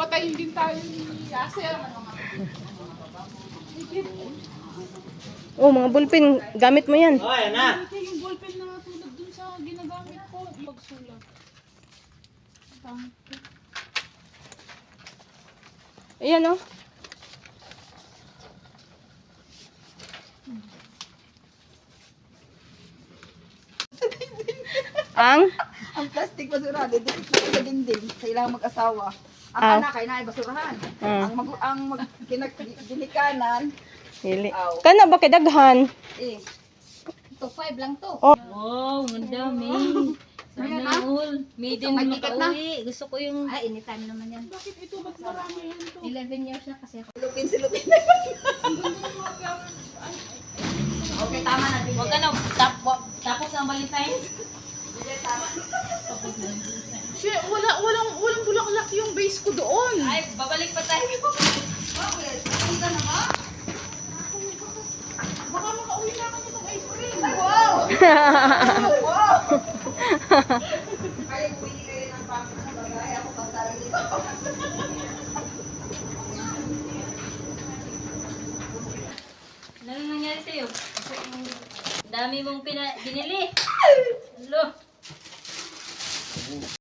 papatayin din tayo ni Yasser. Oh, mga ballpen, gamit mo yan. Oh, ayan na. Ito yung ballpen na tulad dun sa ginagamit ko. Pagsulat. Ayan oh. Ang? Ang plastic basura, didikit na sa dinding sa ilang mag-asawa. Ang Ah. anak ay naibasurahan. Hmm. Ang ginikanan, Hili. Aw. Kana ba kay daghan? eh, Ito, 5 lang to. Oh. Wow, ang dami. Sana all. May din May ticket na. makauwi. Gusto ko yung... Ay, anytime naman yan. Bakit ito? Ba't marami yan to? 11 years na kasi ako. silupin. Okay, tama na. Huwag ka na. Tapos ang Valentine's. Shit, walang bulaklak yung base ko doon. Ay, babalik pa tayo. Bakit? Nakita na ba? Baka makauwi na ako nitong ice cream. Wow! Wow! Kaya pili kayo ng bagay. Ako pang sarili ko. Ano nangyari sa'yo? Dami mong binili. Hello.